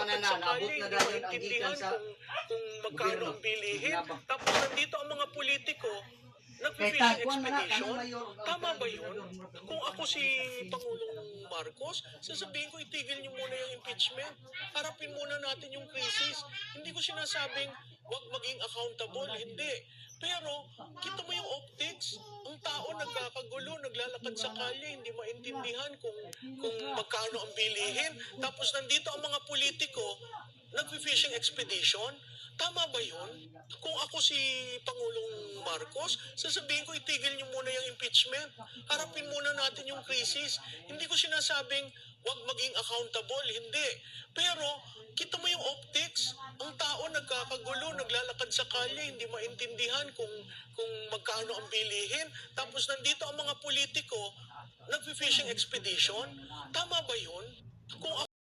mananakot sakali, na hindi dahil ang maintindihan gikan sa kung magkano ang bilihin. Tapos nandito ang mga politiko, kay nag-fishing tagpuan man na expedition. kanang mayor. Tama ba yun? Kung ako si Pangulong Marcos, sasabihin ko itigil niyo muna yung impeachment. Harapin muna natin yung crisis. Hindi ko sinasabing wag maging accountable, hindi. Pero kita mo yung optics, ang tao nagkakagulo, naglalakad sa kalye, hindi maintindihan kung magkano ang bilihin. Tapos nandito ang mga politiko, nag-fishing expedition. Tama ba yun? Kung ako si Pangulong Marcos, sasabihin ko itigil niyo muna yung impeachment. Harapin muna natin yung crisis. Hindi ko sinasabing wag maging accountable, hindi. Pero kita mo yung optics, ang tao nagkakagulo, naglalakad sa kalye, hindi maintindihan kung magkano ang bilihin. Tapos nandito ang mga politiko, nag-fishing expedition. Tama ba yun? Kung